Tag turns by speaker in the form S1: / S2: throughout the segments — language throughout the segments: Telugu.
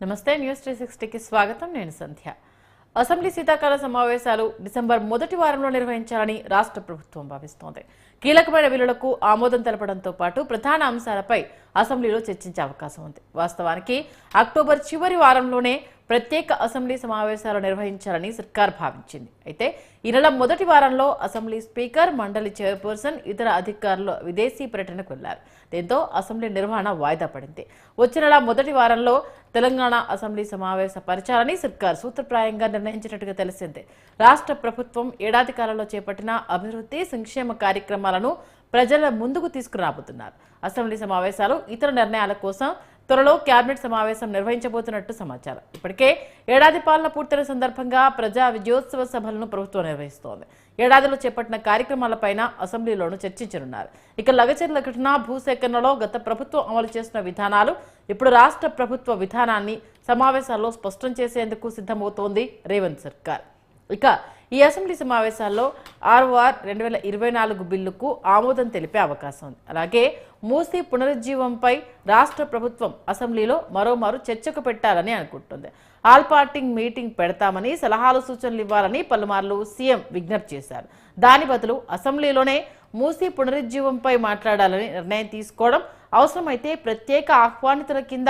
S1: నమస్తే న్యూస్ 360కి స్వాగతం. నేను సంధ్య. అసెంబ్లీ శీతాకాల సమావేశాలు డిసెంబర్ మొదటి వారంలో నిర్వహించాలని రాష్ట్ర ప్రభుత్వం భావిస్తోంది. కీలకమైన బిల్లులకు ఆమోదం తెలపడంతో పాటు ప్రధాన అంశాలపై అసెంబ్లీలో చర్చించే అవకాశం ఉంది. వాస్తవానికి అక్టోబర్ చివరి వారంలోనే ప్రత్యేక అసెంబ్లీ సమావేశాలు నిర్వహించాలని సర్కార్ భావించింది. అయితే ఈ నెల మొదటి వారంలో అసెంబ్లీ స్పీకర్, మండలి చైర్పర్సన్, ఇతర అధికారులు విదేశీ పర్యటనకు వెళ్లారు. దీంతో అసెంబ్లీ నిర్వహణ వాయిదా పడింది. వచ్చే నెల మొదటి వారంలో తెలంగాణ అసెంబ్లీ సమావేశపరచాలని సర్కార్ సూత్రప్రాయంగా నిర్ణయించినట్టుగా తెలిసింది. రాష్ట్ర ప్రభుత్వం ఏడాది కాలంలో చేపట్టిన అభివృద్ధి సంక్షేమ కార్యక్రమాలను ప్రజల ముందుకు తీసుకురాబోతున్నారు. అసెంబ్లీ సమావేశాలు, ఇతర నిర్ణయాల కోసం త్వరలో కేబినెట్ సమావేశం నిర్వహించబోతున్నట్టు సమాచారం. ఇప్పటికే ఏడాది పాలన పూర్తయిన సందర్భంగా ప్రజా విజయోత్సవ సభలను ప్రభుత్వం నిర్వహిస్తోంది. ఏడాదిలో చేపట్టిన కార్యక్రమాలపైన అసెంబ్లీలోనూ చర్చించనున్నారు. ఇక లగచర్ల ఘటన, భూసేకరణలో గత ప్రభుత్వం అమలు చేసిన విధానాలు ఇప్పుడు రాష్ట్ర ప్రభుత్వ విధానాన్ని సమావేశాల్లో స్పష్టం చేసేందుకు సిద్ధమవుతోంది రేవంత్ సర్కార్. ఇక ఈ అసెంబ్లీ సమావేశాల్లో ఆర్ఓఆర్ 2024 బిల్లుకు ఆమోదం తెలిపే అవకాశం ఉంది. అలాగే మూసీ పునరుజ్జీవంపై రాష్ట్ర ప్రభుత్వం అసెంబ్లీలో మరోమారు చర్చకు పెట్టాలని అనుకుంటుంది. ఆల్ పార్టీ మీటింగ్ పెడతామని, సలహాలు సూచనలు ఇవ్వాలని పలుమార్లు సీఎం విజ్ఞప్తి చేశారు. దాని బదులు అసెంబ్లీలోనే మూసీ పునరుజ్జీవంపై మాట్లాడాలని నిర్ణయం తీసుకోవడం, అవసరమైతే ప్రత్యేక ఆహ్వానితుల కింద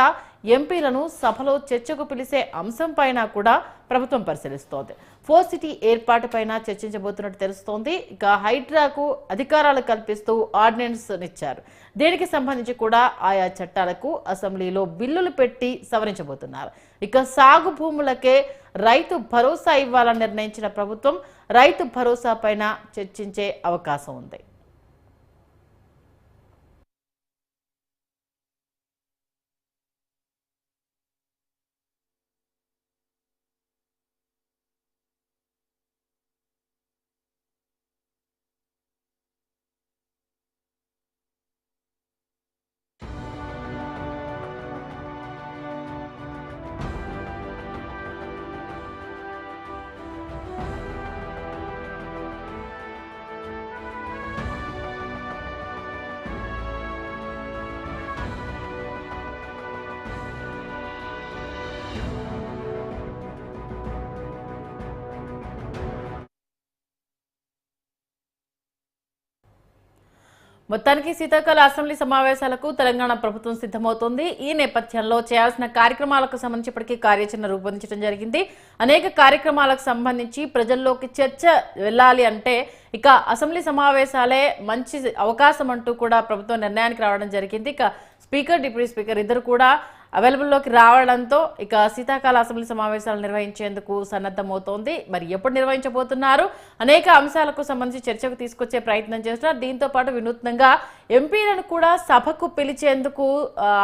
S1: ఎంపీలను సభలో చర్చకు పిలిచే అంశంపైన కూడా ప్రభుత్వం పరిశీలిస్తోంది. 4 సిటీ ఏర్పాటుపైన చర్చించబోతున్నట్టు తెలుస్తోంది. ఇక హైడ్రాకు అధికారాలు కల్పిస్తూ ఆర్డినెన్స్ ఇచ్చారు. దీనికి సంబంధించి కూడా ఆయా చట్టాలకు అసెంబ్లీలో బిల్లులు పెట్టి సవరించబోతున్నారు. ఇక సాగు భూములకే రైతు భరోసా ఇవ్వాలని నిర్ణయించిన ప్రభుత్వం రైతు భరోసా పైన చర్చించే అవకాశం ఉంది. మొత్తానికి శీతాకాల అసెంబ్లీ సమావేశాలకు తెలంగాణ ప్రభుత్వం సిద్ధమవుతోంది. ఈ నేపథ్యంలో చేయాల్సిన కార్యక్రమాలకు సంబంధించి ఇప్పటికీ కార్యాచరణ రూపొందించడం జరిగింది. అనేక కార్యక్రమాలకు సంబంధించి ప్రజల్లోకి చర్చ వెళ్ళాలి అంటే ఇక అసెంబ్లీ సమావేశాలే మంచి అవకాశం అంటూ కూడా ప్రభుత్వం నిర్ణయానికి రావడం జరిగింది. ఇక స్పీకర్, డిప్యూటీ స్పీకర్ ఇద్దరు కూడా అవైలబుల్లోకి రావడంతో ఇక శీతాకాల అసెంబ్లీ సమావేశాలు నిర్వహించేందుకు సన్నద్ధమవుతోంది. మరి ఎప్పుడు నిర్వహించబోతున్నారు? అనేక అంశాలకు సంబంధించి చర్చకు తీసుకొచ్చే ప్రయత్నం చేస్తున్నారు. దీంతో పాటు వినూత్నంగా ఎంపీలను కూడా సభకు పిలిచేందుకు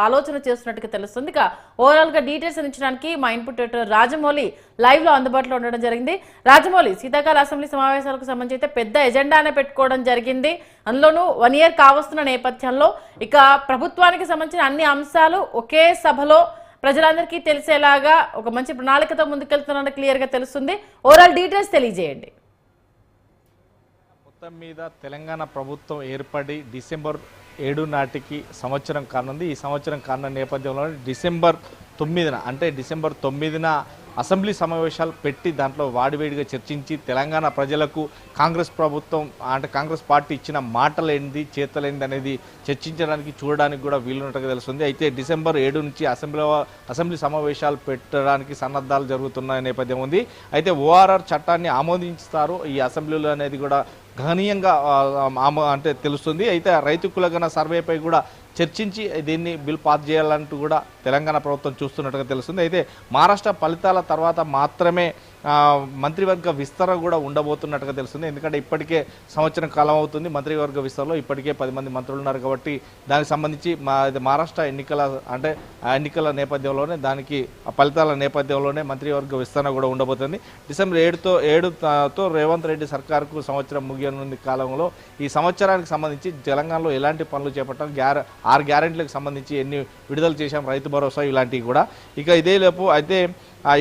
S1: ఆలోచన చేస్తున్నట్టుగా తెలుస్తుంది. ఇక ఓవరాల్ గా డీటెయిల్స్ అందించడానికి మా ఇన్పుట్ ఎడిటర్ రాజమౌళి లైవ్ లో అందుబాటులో ఉండడం జరిగింది. రాజమౌళి, శీతాకాల అసెంబ్లీ సమావేశాలకు సంబంధించి అయితే పెద్ద ఎజెండానే పెట్టుకోవడం జరిగింది. అందులోనూ 1 year కావస్తున్న నేపథ్యంలో ఇక ప్రభుత్వానికి సంబంధించిన అన్ని అంశాలు ఒకే సభలో ప్రజలందరికీ తెలిసేలాగా ఒక మంచి ప్రణాళికతో ముందుకెళ్తున్నట్టు క్లియర్ గా తెలుస్తుంది. ఓవరాల్ డీటెయిల్స్ తెలియజేయండి.
S2: మొత్తం మీద తెలంగాణ ప్రభుత్వం ఏర్పడి డిసెంబర్ 7 నాటికి సంవత్సరం కానుంది. ఈ సంవత్సరం కానున్న నేపథ్యంలో డిసెంబర్ 9న అంటే డిసెంబర్ 9న అసెంబ్లీ సమావేశాలు పెట్టి దాంట్లో వాడివేడిగా చర్చించి తెలంగాణ ప్రజలకు కాంగ్రెస్ ప్రభుత్వం అంటే కాంగ్రెస్ పార్టీ ఇచ్చిన మాటలేంది, చేతలేంది అనేది చర్చించడానికి, చూడడానికి కూడా వీలున్నట్టుగా తెలుస్తుంది. అయితే డిసెంబర్ 7 నుంచి అసెంబ్లీ సమావేశాలు పెట్టడానికి సన్నద్ధాలు జరుగుతున్న నేపథ్యం ఉంది. అయితే ఓఆర్ఆర్ చట్టాన్ని ఆమోదించుతారు ఈ అసెంబ్లీలో అనేది కూడా గణనీయంగా అంటే తెలుస్తుంది. అయితే రైతు కులగణ సర్వేపై కూడా చర్చించి దీన్ని బిల్ పాస్ చేయాలంటూ కూడా తెలంగాణ ప్రభుత్వం చూస్తున్నట్టుగా తెలుస్తుంది. అయితే మహారాష్ట్ర ఫలితాల తర్వాత మాత్రమే మంత్రివర్గ విస్తరణ కూడా ఉండబోతున్నట్టుగా తెలుస్తుంది. ఎందుకంటే ఇప్పటికే సంవత్సరం కాలం అవుతుంది మంత్రివర్గ విస్తరణలో. ఇప్పటికే 10 మంది మంత్రులు ఉన్నారు కాబట్టి దానికి సంబంధించి మహారాష్ట్ర ఎన్నికల నేపథ్యంలోనే దానికి ఫలితాల నేపథ్యంలోనే మంత్రివర్గ విస్తరణ కూడా ఉండబోతుంది. డిసెంబర్ 7తో రేవంత్ రెడ్డి సర్కారుకు సంవత్సరం ముగియనున్న కాలంలో ఈ సంవత్సరానికి సంబంధించి తెలంగాణలో ఎలాంటి పనులు చేపట్టాలి, 6 గ్యారెంటీలకు సంబంధించి ఎన్ని విడుదల చేశాం, రైతు భరోసా ఇలాంటివి కూడా. ఇక ఇదే లోపు అయితే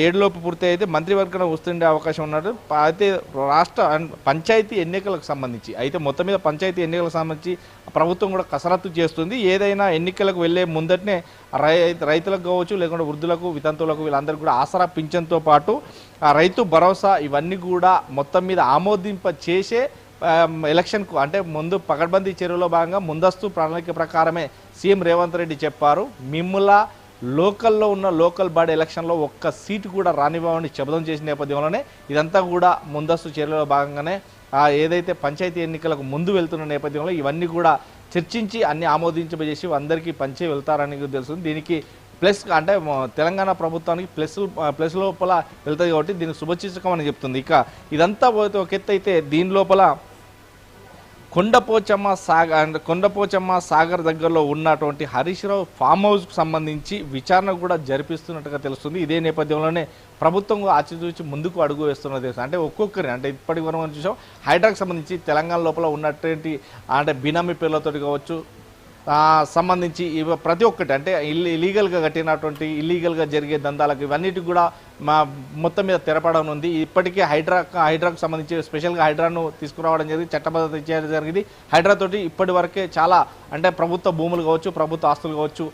S2: ఏడులోపు పూర్తి అయితే మంత్రివర్గం వస్తుండే అవకాశం ఉన్నట్టు. అయితే రాష్ట్ర పంచాయతీ ఎన్నికలకు సంబంధించి అయితే మొత్తం మీద పంచాయతీ ఎన్నికలకు సంబంధించి ప్రభుత్వం కూడా కసరత్తు చేస్తుంది. ఏదైనా ఎన్నికలకు వెళ్ళే ముందటనే రైతులకు కావచ్చు, లేకుంటే వృద్ధులకు, వితంతువులకు వీళ్ళందరికీ కూడా ఆసరా పింఛన్తో పాటు రైతు భరోసా ఇవన్నీ కూడా మొత్తం మీద ఆమోదింప చేసే ఎలక్షన్కు అంటే ముందు పకడ్బందీ చర్యలో భాగంగా ముందస్తు ప్రణాళిక ప్రకారమే సీఎం రేవంత్ రెడ్డి చెప్పారు. మిమ్ముల లోకల్లో ఉన్న లోకల్ బాడీ ఎలక్షన్లో ఒక్క సీటు కూడా రానివ్వమని శపథం చేసిన నేపథ్యంలోనే ఇదంతా కూడా ముందస్తు చర్యలో భాగంగానే ఏదైతే పంచాయతీ ఎన్నికలకు ముందు వెళ్తున్న నేపథ్యంలో ఇవన్నీ కూడా చర్చించి అన్ని ఆమోదించబజేసి అందరికీ పంచే వెళ్తారని తెలుస్తుంది. దీనికి ప్లస్ అంటే తెలంగాణ ప్రభుత్వానికి ప్లస్ లోపల వెళ్తుంది కాబట్టి దీనికి శుభసూచకం అని చెప్తుంది. ఇక ఇదంతా ఒక ఎత్తు అయితే దీని లోపల కొండపోచమ్మ సాగర్ దగ్గరలో ఉన్నటువంటి హరీష్ రావు ఫామ్ హౌస్కు సంబంధించి విచారణ కూడా జరిపిస్తున్నట్టుగా తెలుస్తుంది. ఇదే నేపథ్యంలోనే ప్రభుత్వం ఆచితూచి ముందుకు అడుగు వేస్తున్నది. అంటే ఒక్కొక్కరి అంటే ఇప్పటి వరకు మనం చూసాం హైడ్రాకు సంబంధించి తెలంగాణ లోపల ఉన్నటువంటి అంటే బినామీ పేర్లతో కావచ్చు సంబంధించి ప్రతి ఒక్కటి అంటే ఇల్లీగల్గా కట్టినటువంటి ఇల్లీగల్గా జరిగే దందాలకు ఇవన్నిటికి కూడా మొత్తం మీద తెరపడనుంది. ఇప్పటికే హైడ్రాకు సంబంధించి స్పెషల్గా హైడ్రాను తీసుకురావడం జరిగింది, చట్టబద్ధత చేయడం జరిగింది. హైడ్రా తోటి ఇప్పటి వరకే చాలా అంటే ప్రభుత్వ భూములు కావచ్చు, ప్రభుత్వ ఆస్తులు కావచ్చు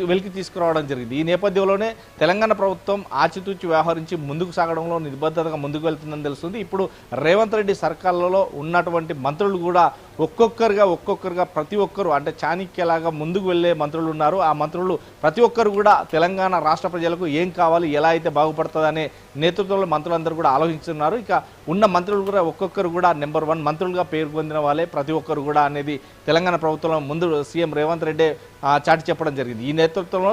S2: వెలికి తీసుకురావడం జరిగింది. ఈ నేపథ్యంలోనే తెలంగాణ ప్రభుత్వం ఆచితూచి వ్యవహరించి ముందుకు సాగడంలో నిబద్ధతగా ముందుకు వెళ్తుందని తెలుస్తుంది. ఇప్పుడు రేవంత్ రెడ్డి సర్కార్లలో ఉన్నటువంటి మంత్రులు కూడా ఒక్కొక్కరుగా ప్రతి ఒక్కరు అంటే చాణక్యలాగా ముందుకు వెళ్లే మంత్రులు ఉన్నారు. ఆ మంత్రులు ప్రతి ఒక్కరు కూడా తెలంగాణ రాష్ట్ర ప్రజలకు ఏం కావాలి, ఎలా అయితే బాగుపడుతుందనే నేతృత్వంలో మంత్రులందరూ కూడా ఆలోచిస్తున్నారు. ఇక ఉన్న మంత్రులు కూడా ఒక్కొక్కరు కూడా నెంబర్ 1 మంత్రులుగా పేరు పొందిన వాళ్ళే ప్రతి ఒక్కరు కూడా అనేది తెలంగాణ ప్రభుత్వంలో ముందు సీఎం రేవంత్ రెడ్డి చాటి చెప్పడం జరిగింది. ఈ నేతృత్వంలో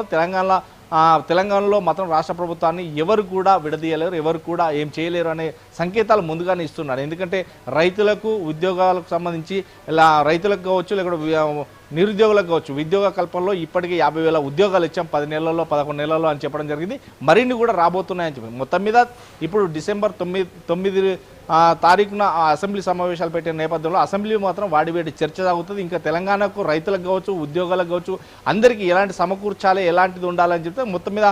S2: తెలంగాణలో మాత్రం రాష్ట్ర ప్రభుత్వాన్ని ఎవరు కూడా విడదీయలేరు, ఎవరు కూడా ఏం చేయలేరు అనే సంకేతాలు ముందుగానే ఇస్తున్నారు. ఎందుకంటే రైతులకు ఉద్యోగాలకు సంబంధించి ఇలా రైతులకు కావచ్చు, లేకపోతే నిరుద్యోగులకు కావచ్చు, ఉద్యోగ కల్పనలో ఇప్పటికే 50,000 ఉద్యోగాలు ఇచ్చాం 10 నెలల్లో 11 నెలల్లో అని చెప్పడం జరిగింది. మరిన్ని కూడా రాబోతున్నాయని చెప్పి మొత్తం మీద ఇప్పుడు డిసెంబర్ 9 తారీఖున అసెంబ్లీ సమావేశాలు పెట్టిన నేపథ్యంలో అసెంబ్లీ మాత్రం వాడివేడి చర్చ సాగుతుంది. ఇంకా తెలంగాణకు రైతులకు కావచ్చు, ఉద్యోగాలకు కావచ్చు అందరికీ ఎలాంటి సమకూర్చాలి, ఎలాంటిది ఉండాలని చెప్తే మొత్తం మీద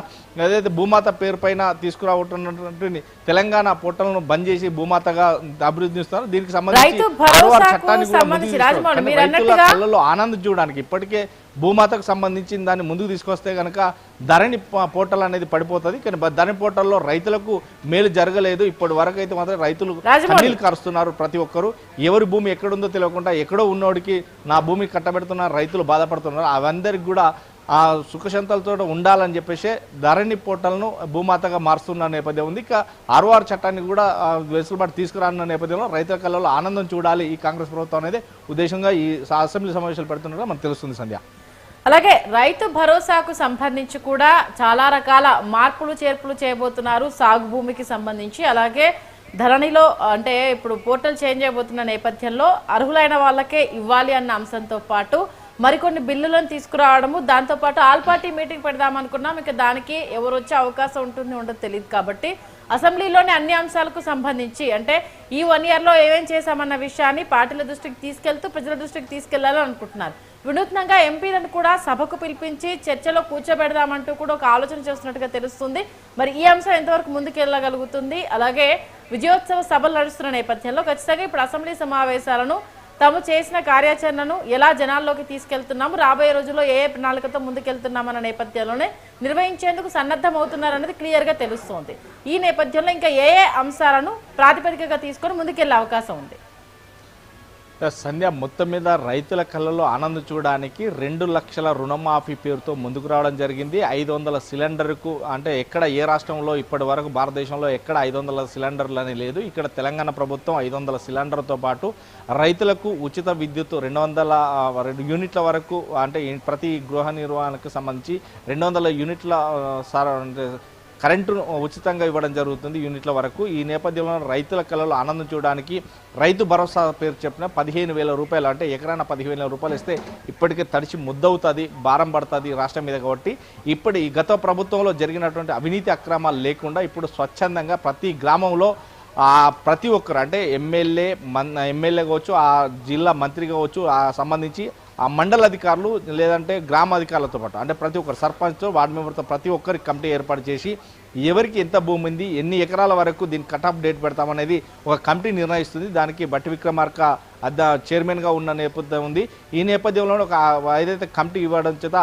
S2: ఏదైతే భూమాత పేరు పైన తీసుకురావటువంటి తెలంగాణ పోర్టల్ను బంద్ చేసి భూమాతగా అభివృద్ధి ఇస్తున్నారు. దీనికి సంబంధించి చట్టాన్ని కూడా రైతుల కళ్ళలో ఆనందం చూడడానికి ఇప్పటికే భూమాతకు సంబంధించిన దాన్ని ముందుకు తీసుకొస్తే కనుక ధరణి పోర్టల్ అనేది పడిపోతుంది. కానీ ధరణి పోర్టల్లో రైతులకు మేలు జరగలేదు. ఇప్పటి వరకు అయితే మాత్రం రైతులు కన్నీళ్లు కరుస్తున్నారు. ప్రతి ఒక్కరు ఎవరి భూమి ఎక్కడుందో తెలియకుండా ఎక్కడో ఉన్నోడికి నా భూమి కట్టబెడుతున్నారు, రైతులు బాధపడుతున్నారు. అవందరికి కూడా ఆ సుఖశాంతాలతో ఉండాలని చెప్పేసి ధరణి పోర్టల్ను భూమాతగా మారుస్తున్న నేపథ్యం ఉంది. ఇక 6 చట్టాన్ని కూడా వెసులుబాటు తీసుకురానున్న నేపథ్యంలో రైతుల కళ్ళలో ఆనందం చూడాలి ఈ కాంగ్రెస్ ప్రభుత్వం అనేది ఉద్దేశంగా ఈ అసెంబ్లీ సమావేశాలు పెడుతున్నట్టుగా మనకు తెలుస్తుంది. సంధ్య,
S1: అలాగే రైతు భరోసాకు సంబంధించి కూడా చాలా రకాల మార్పులు చేర్పులు చేయబోతున్నారు సాగు భూమికి సంబంధించి. అలాగే ధరణిలో అంటే ఇప్పుడు పోర్టల్ చేంజ్ అయిపోతున్న నేపథ్యంలో అర్హులైన వాళ్ళకే ఇవ్వాలి అన్న అంశంతో పాటు మరికొన్ని బిల్లులను తీసుకురావడము, దాంతోపాటు ఆల్ పార్టీ మీటింగ్ పెడదామనుకున్నాం. ఇక దానికి ఎవరు వచ్చే అవకాశం ఉంటుంది ఉండదు తెలియదు కాబట్టి అసెంబ్లీలోని అన్ని అంశాలకు సంబంధించి అంటే ఈ 1 ఇయర్లో ఏమేం చేశామన్న విషయాన్ని పార్టీల దృష్టికి తీసుకెళ్తూ ప్రజల దృష్టికి తీసుకెళ్లాలని అనుకుంటున్నారు. వినూత్నంగా ఎంపీలను కూడా సభకు పిలిపించి చర్చలో కూర్చోబెడదామంటూ కూడా ఒక ఆలోచన చేస్తున్నట్టుగా తెలుస్తుంది. మరి ఈ అంశం ఎంతవరకు ముందుకెళ్ళగలుగుతుంది? అలాగే విజయోత్సవ సభలు నడుస్తున్న నేపథ్యంలో ఖచ్చితంగా ఇప్పుడు అసెంబ్లీ సమావేశాలను తాము చేసిన కార్యాచరణను ఎలా జనాల్లోకి తీసుకెళ్తున్నాము, రాబోయే రోజుల్లో ఏ ప్రణాళికతో ముందుకెళ్తున్నామన్న నేపథ్యంలోనే నిర్వహించేందుకు సన్నద్ధమవుతున్నారనేది క్లియర్గా తెలుస్తోంది. ఈ నేపథ్యంలో ఇంకా ఏ అంశాలను ప్రాతిపదికగా తీసుకొని ముందుకెళ్లే అవకాశం ఉంది?
S2: సంధ్య, మొత్తం మీద రైతుల కళ్ళలో ఆనందం చూడడానికి 2 లక్షల రుణమాఫీ పేరుతో ముందుకు రావడం జరిగింది. 500 సిలిండర్కు అంటే ఎక్కడ ఏ రాష్ట్రంలో ఇప్పటి వరకు భారతదేశంలో ఎక్కడ 500 సిలిండర్లు అని లేదు. ఇక్కడ తెలంగాణ ప్రభుత్వం 500 సిలిండర్తో పాటు రైతులకు ఉచిత విద్యుత్ 200 యూనిట్ల వరకు అంటే ప్రతి గృహ నిర్వహణకు సంబంధించి 200 యూనిట్ల కరెంటును ఉచితంగా ఇవ్వడం జరుగుతుంది యూనిట్ల వరకు. ఈ నేపథ్యంలో రైతుల కళలో ఆనందం చూడడానికి రైతు భరోసా పేరు చెప్పిన 15,000 రూపాయలు అంటే ఎకరాన 15,000 రూపాయలు ఇస్తే ఇప్పటికే తడిచి ముద్దవుతుంది, భారం పడుతుంది రాష్ట్రం మీద. కాబట్టి ఇప్పుడు ఈ గత ప్రభుత్వంలో జరిగినటువంటి అవినీతి అక్రమాలు లేకుండా ఇప్పుడు స్వచ్ఛందంగా ప్రతి గ్రామంలో ప్రతి ఒక్కరు అంటే ఎమ్మెల్యే కావచ్చు, ఆ జిల్లా మంత్రి కావచ్చు, ఆ సంబంధించి ఆ మండల అధికారులు లేదంటే గ్రామ అధికారులతో పాటు అంటే ప్రతి ఒక్కరు సర్పంచ్తో వార్డు మెంబర్తో ప్రతి ఒక్కరికి కమిటీ ఏర్పాటు చేసి ఎవరికి ఎంత భూమి ఉంది, ఎన్ని ఎకరాల వరకు దీని కటాఫ్ డేట్ పెడతామనేది ఒక కమిటీ నిర్ణయిస్తుంది. దానికి బట్టి విక్రమార్క చైర్మన్గా ఉన్న నేపథ్యం ఉంది. ఈ నేపథ్యంలో ఒక ఏదైతే కమిటీ ఇవ్వడం చేత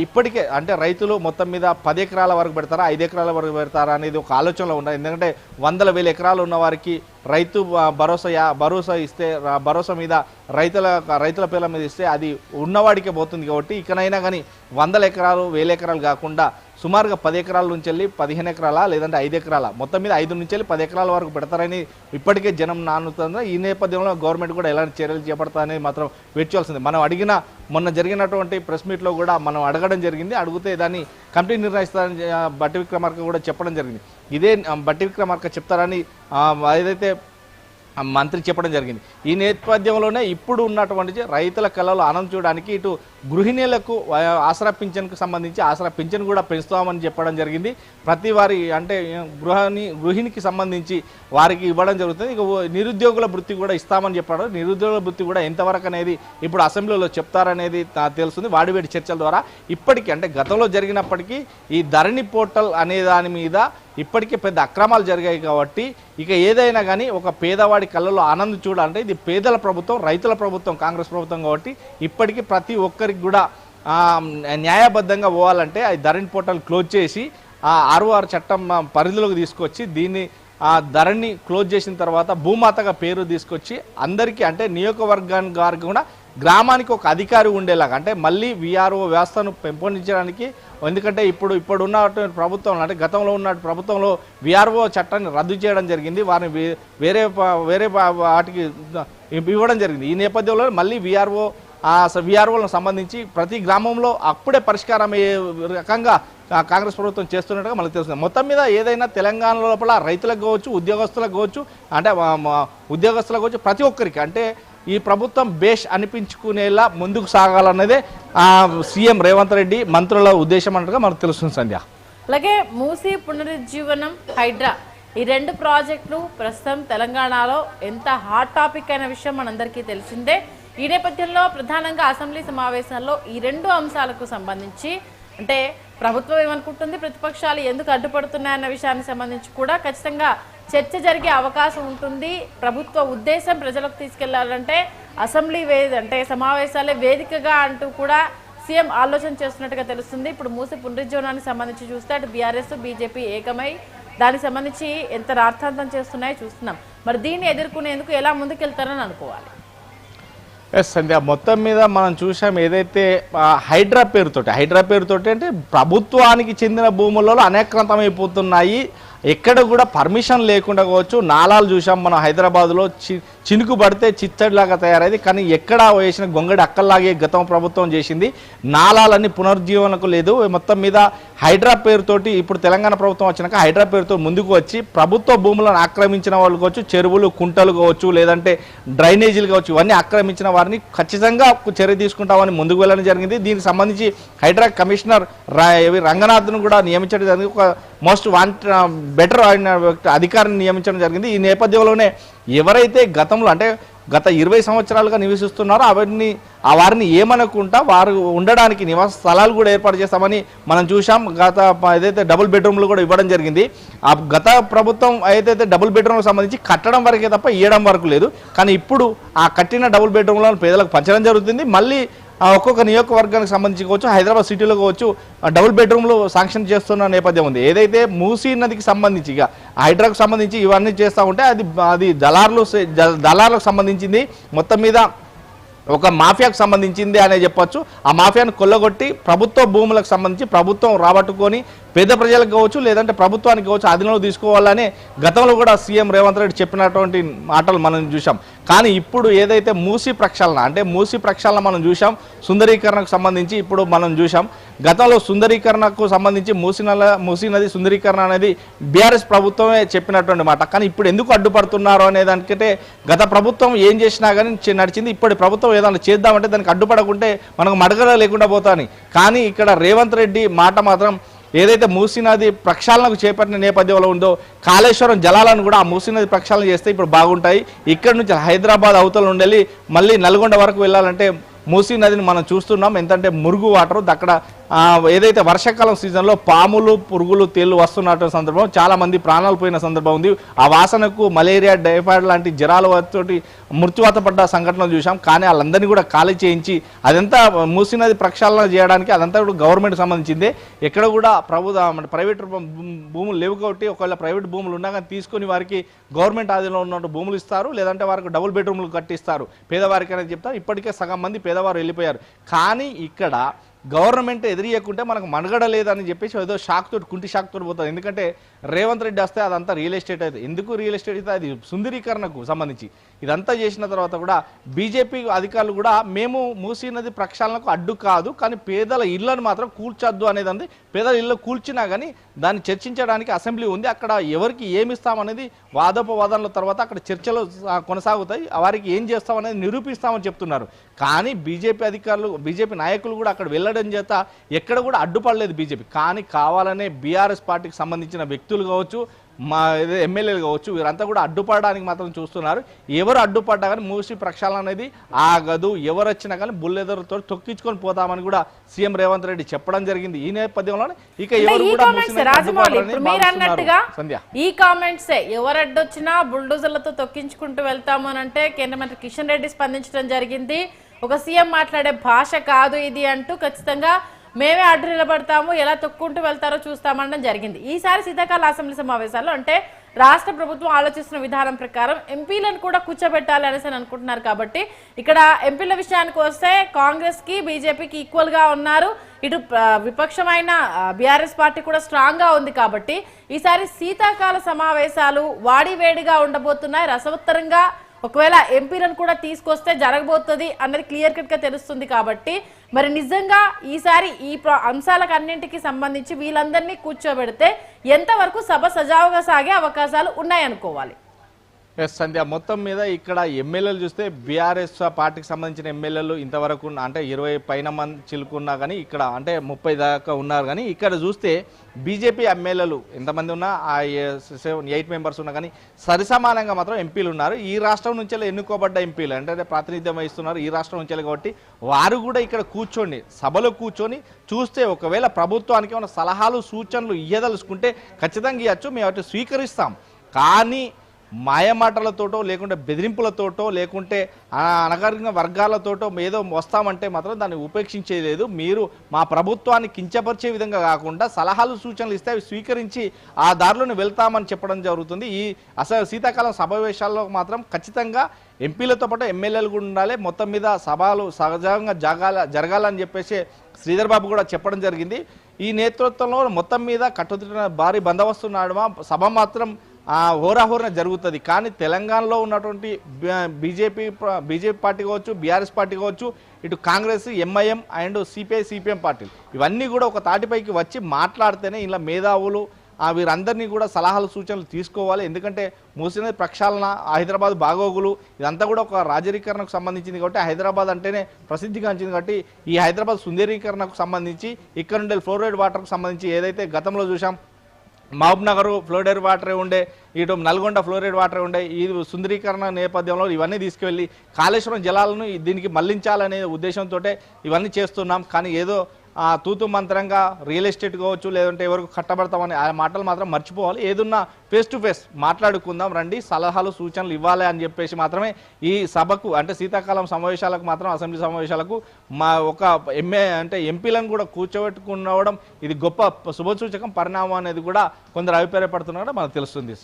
S2: ఇప్పటికే అంటే రైతులు మొత్తం మీద 10 ఎకరాల వరకు పెడతారా 5 ఎకరాల వరకు పెడతారా అనేది ఒక ఆలోచనలో ఉన్నాయి. ఎందుకంటే 100,000 ఎకరాలు ఉన్న వారికి రైతు భరోసా ఇస్తే భరోసా మీద రైతుల పేర్ల మీద ఇస్తే అది ఉన్నవాడికే పోతుంది. కాబట్టి ఇకనైనా కానీ 100 ఎకరాలు 1000 ఎకరాలు కాకుండా సుమారుగా 10 ఎకరాల నుంచి వెళ్ళి 15 ఎకరాల లేదంటే 5 ఎకరాల మొత్తం మీద 5 నుంచి వెళ్ళి 10 ఎకరాల వరకు పెడతారని ఇప్పటికే జనం నానుతుంది. ఈ నేపథ్యంలో గవర్నమెంట్ కూడా ఎలాంటి చర్యలు చేపడతారనేది మాత్రం వెయిట్ చేయాల్సింది. మనం అడిగిన మొన్న జరిగినటువంటి ప్రెస్ మీట్లో కూడా మనం అడగడం జరిగింది. అడిగితే దాన్ని కమిటీ నిర్ణయిస్తారని బట్టి విక్రమార్క కూడా చెప్పడం జరిగింది. ఇదే బట్టి విక్రమార్క చెప్తారని ఏదైతే మంత్రి చెప్పడం జరిగింది. ఈ నేపథ్యంలోనే ఇప్పుడు ఉన్నటువంటి రైతుల కళలు ఆనందం చూడడానికి ఇటు గృహిణీలకు ఆసరా పింఛన్కు సంబంధించి ఆసరా పింఛన్ కూడా పెంచుతామని చెప్పడం జరిగింది. ప్రతి వారి అంటే గృహిణికి సంబంధించి వారికి ఇవ్వడం జరుగుతుంది. ఇక నిరుద్యోగుల వృత్తి కూడా ఇస్తామని చెప్పడం. నిరుద్యోగుల వృత్తి కూడా ఎంతవరకు అనేది ఇప్పుడు అసెంబ్లీలో చెప్తారనేది తెలుస్తుంది. వాడివేడి చర్చల ద్వారా ఇప్పటికీ అంటే గతంలో జరిగినప్పటికీ ఈ ధరణి పోర్టల్ అనే దాని మీద ఇప్పటికే పెద్ద అక్రమాలు జరిగాయి. కాబట్టి ఇక ఏదైనా కానీ ఒక పేదవాడి కళ్ళలో ఆనందం చూడాలంటే ఇది పేదల ప్రభుత్వం, రైతుల ప్రభుత్వం, కాంగ్రెస్ ప్రభుత్వం. కాబట్టి ఇప్పటికీ ప్రతి ఒక్కరికి కూడా న్యాయబద్ధంగా పోవాలంటే ఆ ధరణి పోర్టల్ క్లోజ్ చేసి ఆ 6 చట్టం పరిధిలోకి తీసుకొచ్చి దీన్ని ధరణి క్లోజ్ చేసిన తర్వాత భూమాతగా పేరు తీసుకొచ్చి అందరికీ అంటే నియోజకవర్గానికి గారికి కూడా గ్రామానికి ఒక అధికారి ఉండేలాగా అంటే మళ్ళీ విఆర్ఓ వ్యవస్థను పెంపొందించడానికి. ఎందుకంటే ఇప్పుడు ఉన్నటువంటి ప్రభుత్వం అంటే గతంలో ఉన్న ప్రభుత్వంలో విఆర్ఓ చట్టాన్ని రద్దు చేయడం జరిగింది. వారిని వేరే వాటికి ఇవ్వడం జరిగింది. ఈ నేపథ్యంలో మళ్ళీ విఆర్ఓలకు సంబంధించి ప్రతి గ్రామంలో అప్పుడే పరిష్కారం అయ్యే రకంగా కాంగ్రెస్ ప్రభుత్వం చేస్తున్నట్టుగా మనకు తెలుస్తుంది. మొత్తం మీద ఏదైనా తెలంగాణ లోపల రైతులకు కావచ్చు, ఉద్యోగస్తులకు కావచ్చు, అంటే ఉద్యోగస్తులకు కావచ్చు, ప్రతి ఒక్కరికి అంటే ఈ ప్రభుత్వం బేష్ అనిపించుకునేలా ముందుకు సాగాలన్నదే సీఎం రేవంత్ రెడ్డి మంత్రుల ఉద్దేశం అన్నట్టుగా మనకు తెలుస్తుంది. సంధ్య,
S1: అలాగే మూసీ పునరుజ్జీవనం, హైడ్రా ఈ 2 ప్రాజెక్టులు ప్రస్తుతం తెలంగాణలో ఎంత హాట్ టాపిక్ అయిన విషయం మనందరికీ తెలిసిందే. ఈ నేపథ్యంలో ప్రధానంగా అసెంబ్లీ సమావేశాల్లో ఈ 2 అంశాలకు సంబంధించి అంటే ప్రభుత్వం ఏమనుకుంటుంది, ప్రతిపక్షాలు ఎందుకు అడ్డుపడుతున్నాయన్న విషయానికి సంబంధించి కూడా ఖచ్చితంగా చర్చ జరిగే అవకాశం ఉంటుంది. ప్రభుత్వ ఉద్దేశం ప్రజలకు తీసుకెళ్లాలంటే అసెంబ్లీ అంటే సమావేశాలే వేదికగా అంటూ కూడా సీఎం ఆలోచన చేస్తున్నట్టుగా తెలుస్తుంది. ఇప్పుడు మూసీ పునరుజ్జీవనానికి సంబంధించి చూస్తే అటు బీఆర్ఎస్ బీజేపీ ఏకమై దానికి సంబంధించి ఎంత రార్థాంతం చేస్తున్నాయో చూస్తున్నాం. మరి దీన్ని ఎదుర్కొనేందుకు ఎలా ముందుకెళ్తారని అనుకోవాలి?
S2: సంధ్య, మొత్తం మీద మనం చూసాం ఏదైతే హైడ్రా పేరుతోటి అంటే ప్రభుత్వానికి చెందిన భూములలో అనేకృతమైపోతున్నాయి. ఎక్కడ కూడా పర్మిషన్ లేకుండా కావచ్చు. నాలాలు చూసాం మనం హైదరాబాద్లో చినుకు పడితే చిత్తడిలాగా తయారైంది. కానీ ఎక్కడ వేసిన గొంగడి అక్కల్లాగే గతం ప్రభుత్వం చేసింది. నాలాలన్నీ పునరుజ్జీవనకు లేదు. మొత్తం మీద హైడ్రా పేరుతోటి ఇప్పుడు తెలంగాణ ప్రభుత్వం వచ్చినాక హైడ్రా పేరుతో ముందుకు వచ్చి ప్రభుత్వ భూములను ఆక్రమించిన వాళ్ళు కావచ్చు, చెరువులు కుంటలు కావచ్చు, లేదంటే డ్రైనేజీలు కావచ్చు, ఇవన్నీ ఆక్రమించిన వారిని ఖచ్చితంగా చర్య తీసుకుంటామని ముందుకు వెళ్ళడం జరిగింది. దీనికి సంబంధించి హైడ్రా కమిషనర్ రంగనాథ్ను కూడా నియమించడం జరిగింది. ఒక మోస్ట్ బెటర్ అధికారిని నియమించడం జరిగింది. ఈ నేపథ్యంలోనే ఎవరైతే గతంలో అంటే గత 20 సంవత్సరాలుగా నివసిస్తున్నారో వారిని ఏమనుకుంటా వారు ఉండడానికి నివాస స్థలాలు కూడా ఏర్పాటు చేస్తామని మనం చూసాం. ఏదైతే డబుల్ బెడ్రూమ్లు కూడా ఇవ్వడం జరిగింది. ఆ గత ప్రభుత్వం ఏదైతే డబుల్ బెడ్రూమ్కి సంబంధించి కట్టడం వరకే తప్ప ఇవ్వడం వరకు లేదు. కానీ ఇప్పుడు ఆ కట్టిన డబుల్ బెడ్రూమ్లను పేదలకు పంచడం జరుగుతుంది. మళ్ళీ ఒక్కొక్క నియోజకవర్గానికి సంబంధించి కావచ్చు, హైదరాబాద్ సిటీలో కావచ్చు డబుల్ బెడ్రూమ్లు శాంక్షన్ చేస్తున్న నేపథ్యం ఉంది. ఏదైతే మూసీ నదికి సంబంధించి ఇక హైడ్రాకు సంబంధించి ఇవన్నీ చేస్తూ ఉంటే అది దళార్లకు సంబంధించింది. మొత్తం మీద ఒక మాఫియాకు సంబంధించింది అనే చెప్పొచ్చు. ఆ మాఫియాను కొల్లగొట్టి ప్రభుత్వ భూములకు సంబంధించి ప్రభుత్వం రాబట్టుకొని పేద ప్రజలకు కావచ్చు, లేదంటే ప్రభుత్వానికి కావచ్చు అధీనంలో తీసుకోవాలని గతంలో కూడా సీఎం రేవంత్ రెడ్డి చెప్పినటువంటి మాటలు మనం చూసాం. కానీ ఇప్పుడు ఏదైతే మూసీ ప్రక్షాళన మనం చూసాం. సుందరీకరణకు సంబంధించి ఇప్పుడు మనం చూసాం. గతంలో సుందరీకరణకు సంబంధించి మూసీ నది సుందరీకరణ అనేది బీఆర్ఎస్ ప్రభుత్వమే చెప్పినటువంటి మాట. కానీ ఇప్పుడు ఎందుకు అడ్డుపడుతున్నారు అనే దానికంటే గత ప్రభుత్వం ఏం చేసినా కానీ నడిచింది. ఇప్పటి ప్రభుత్వం ఏదైనా చేద్దామంటే దానికి అడ్డుపడకుంటే మనకు మడగల లేకుండా పోతాని. కానీ ఇక్కడ రేవంత్ రెడ్డి మాట మాత్రం ఏదైతే మూసీ నది ప్రక్షాళనకు చేపట్టిన నేపథ్యంలో ఉందో కాళేశ్వరం జలాలను కూడా ఆ మూసీ నది ప్రక్షాళన చేస్తే ఇప్పుడు బాగుంటాయి. ఇక్కడ నుంచి హైదరాబాద్ అవతల నుండి మళ్ళీ నల్గొండ వరకు వెళ్ళాలంటే మూసీ నదిని మనం చూస్తున్నాం ఎంతంటే మురుగు వాటర్ అక్కడ ఏదైతే వర్షాకాలం సీజన్లో పాములు పురుగులు తేళ్లు వస్తున్న సందర్భం చాలా మంది ప్రాణాలు పోయిన సందర్భం ఉంది. ఆ వాసనకు మలేరియా టైఫాయిడ్ లాంటి జ్వరాలు తోటి మృత్యువాత పడ్డ సంఘటనలు చూసాం. కానీ వాళ్ళందరినీ కూడా ఖాళీ చేయించి అదంతా మూసీ నది ప్రక్షాళన చేయడానికి అదంతా కూడా గవర్నమెంట్ సంబంధించిందే. ఎక్కడ కూడా ప్రైవేట్ భూములు లేవు కాబట్టి ఒకవేళ ప్రైవేట్ భూములు ఉన్నా కానీ తీసుకొని వారికి గవర్నమెంట్ ఆధీనంలో ఉన్న భూములు ఇస్తారు, లేదంటే వారికి డబుల్ బెడ్రూమ్లు కట్టిస్తారు పేదవారికి అనేది చెప్తారు. ఇప్పటికే సగం మంది పేదవారు వెళ్ళిపోయారు. కానీ ఇక్కడ గవర్నమెంట్ ఎదిరియకుంటే మనకు మనుగడ లేదని చెప్పేసి ఏదో షాక్ తోటి కుంటి షాక్ తోటి పోతుంది. ఎందుకంటే రేవంత్ రెడ్డి వస్తే అదంతా రియల్ ఎస్టేట్ అయితే ఎందుకు రియల్ ఎస్టేట్ అయితే అది సుందరీకరణకు సంబంధించి ఇదంతా చేసిన తర్వాత కూడా బీజేపీ అధికారులు కూడా మేము మూసీ నది ప్రక్షాళనకు అడ్డు కాదు, కానీ పేదల ఇళ్లను మాత్రం కూల్చొద్దు అనేది అంది. పేదల ఇళ్ళు కూల్చినా కానీ దాన్ని చర్చించడానికి అసెంబ్లీ ఉంది. అక్కడ ఎవరికి ఏమి ఇస్తామనేది వాదోపవాదనల తర్వాత అక్కడ చర్చలు కొనసాగుతాయి. వారికి ఏం చేస్తామనేది నిరూపిస్తామని చెప్తున్నారు. కానీ బీజేపీ అధికారులు బీజేపీ నాయకులు కూడా అక్కడ వెళ్ళడం చేత ఎక్కడ కూడా అడ్డుపడలేదు బీజేపీ. కానీ కావాలనే బీఆర్ఎస్ పార్టీకి సంబంధించిన వ్యక్తులు కావచ్చు, మా ఎమ్మెల్యేలు కావచ్చు, వీరంతా కూడా అడ్డుపడడానికి మాత్రం చూస్తున్నారు. ఎవరు అడ్డుపడ్డా కానీ మూసీ ప్రక్షాళన అనేది ఆగదు, ఎవరు వచ్చినా కానీ బుల్లెదరుతో తొక్కించుకొని పోతామని కూడా సీఎం రేవంత్ రెడ్డి చెప్పడం జరిగింది. ఈ నేపథ్యంలోనే ఇక ఎవరు కూడా
S1: ఈ కామెంట్స్ ఎవరు అడ్డొచ్చినా బుల్డోజర్లతో తొక్కించుకుంటూ వెళ్తాము అని అంటే కేంద్ర మంత్రి కిషన్ రెడ్డి స్పందించడం జరిగింది. ఒక సీఎం మాట్లాడే భాష కాదు ఇది అంటూ ఖచ్చితంగా మేమే అడ్డు నిలబడతాము, ఎలా తొక్కుంటూ వెళ్తారో చూస్తామనడం జరిగింది. ఈసారి శీతాకాల అసెంబ్లీ సమావేశాల్లో అంటే రాష్ట్ర ప్రభుత్వం ఆలోచిస్తున్న విధానం ప్రకారం ఎంపీలను కూడా కూర్చోబెట్టాలి అనేసి అనుకుంటున్నారు. కాబట్టి ఇక్కడ ఎంపీల విషయానికి వస్తే కాంగ్రెస్ కి బీజేపీకి ఈక్వల్ గా ఉన్నారు. ఇటు విపక్షమైన బీఆర్ఎస్ పార్టీ కూడా స్ట్రాంగ్ గా ఉంది. కాబట్టి ఈసారి శీతాకాల సమావేశాలు వాడివేడిగా ఉండబోతున్నాయి. రసవత్తరంగా ఒకవేళ ఎంపీలను కూడా తీసుకొస్తే జరగబోతుంది అన్నది క్లియర్ కట్ గా తెలుస్తుంది. కాబట్టి మరి నిజంగా ఈసారి ఈ అంశాలకు అన్నింటికి సంబంధించి వీళ్ళందరినీ కూర్చోబెడితే ఎంతవరకు సభ సజావుగా సాగే అవకాశాలు ఉన్నాయనుకోవాలి?
S2: ఎస్ సంధ్య, మొత్తం మీద ఇక్కడ ఎమ్మెల్యేలు చూస్తే బీఆర్ఎస్ పార్టీకి సంబంధించిన ఎమ్మెల్యేలు ఇంతవరకు అంటే 20 పైన మంది చిలుకున్నా కానీ ఇక్కడ అంటే 30 దాకా ఉన్నారు. కానీ ఇక్కడ చూస్తే బీజేపీ ఎమ్మెల్యేలు ఎంతమంది ఉన్నా 8 మెంబర్స్ ఉన్నా కానీ సరిసమానంగా మాత్రం ఎంపీలు ఉన్నారు. ఈ రాష్ట్రం నుంచి ఎన్నుకోబడ్డ ఎంపీలు అంటే ప్రాతినిధ్యం వహిస్తున్నారు ఈ రాష్ట్రం నుంచి కాబట్టి వారు కూడా ఇక్కడ కూర్చోండి సభలో కూర్చొని చూస్తే ఒకవేళ ప్రభుత్వానికి ఏమైనా సలహాలు సూచనలు ఇయ్యదలుచుకుంటే ఖచ్చితంగా ఇవ్వచ్చు, మేము అటు స్వీకరిస్తాం. కానీ మాయమాటలతోటో లేకుంటే బెదిరింపులతోటో లేకుంటే అనగారిన వర్గాలతోటో ఏదో వస్తామంటే మాత్రం దాన్ని ఉపేక్షించేలేదు. మీరు మా ప్రభుత్వాన్ని కించపరిచే విధంగా కాకుండా సలహాలు సూచనలు ఇస్తే అవి స్వీకరించి ఆ దారిలోనే వెళ్తామని చెప్పడం జరుగుతుంది. ఈ శీతాకాలం సమావేశాల్లో మాత్రం ఖచ్చితంగా ఎంపీలతో పాటు ఎమ్మెల్యేలు కూడా ఉండాలి. మొత్తం మీద సభలు సహజంగా జరగాలని చెప్పేసి శ్రీధర్ బాబు కూడా చెప్పడం జరిగింది. ఈ నేతృత్వంలో మొత్తం మీద కట్టుదిట్టిన భారీ బందోబస్తు నడుమ సభ మాత్రం హోరాహోరన జరుగుతుంది. కానీ తెలంగాణలో ఉన్నటువంటి బీజేపీ పార్టీ కావచ్చు, బీఆర్ఎస్ పార్టీ కావచ్చు, ఇటు కాంగ్రెస్, ఎంఐఎం అండ్ సిపిఎం పార్టీలు ఇవన్నీ కూడా ఒక తాటిపైకి వచ్చి మాట్లాడితేనే ఇలా మేధావులు వీరందరినీ కూడా సలహాలు సూచనలు తీసుకోవాలి. ఎందుకంటే మూసీ నది ప్రక్షాళన, హైదరాబాద్ బాగోగులు ఇదంతా కూడా ఒక రాజరీకరణకు సంబంధించింది కాబట్టి హైదరాబాద్ అంటేనే ప్రసిద్ధిగాంచింది. కాబట్టి ఈ హైదరాబాద్ సుందరీకరణకు సంబంధించి ఇక్కడ ఉండే ఫ్లోరైడ్ వాటర్కు సంబంధించి ఏదైతే గతంలో చూసాం మహబూబ్ నగర్ ఫ్లోరైడ్ వాటరే ఉండే, ఇటు నల్గొండ ఫ్లోరైడ్ వాటరే ఉండే, ఈ సుందరీకరణ నేపథ్యంలో ఇవన్నీ తీసుకువెళ్ళి కాళేశ్వరం జలాలను దీనికి మళ్లించాలనే ఉద్దేశంతో ఇవన్నీ చేస్తున్నాం. కానీ ఏదో తూతు మంత్రంగా రియల్ ఎస్టేట్ కావచ్చు లేదంటే ఎవరికి కట్టబడతామని ఆ మాటలు మాత్రం మర్చిపోవాలి. ఏదున్నా ఫేస్ టు ఫేస్ మాట్లాడుకుందాం రండి, సలహాలు సూచనలు ఇవ్వాలి అని చెప్పేసి మాత్రమే ఈ సభకు అంటే శీతాకాలం సమావేశాలకు మాత్రం అసెంబ్లీ సమావేశాలకు ఒక ఎంపీలను కూడా కూర్చోబెట్టుకునవడం ఇది గొప్ప శుభసూచకం పరిణామం అనేది కూడా కొందరు అభిప్రాయపడుతున్నారు మనకు తెలుస్తుంది.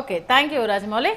S1: Okay, thank you Rajamouli.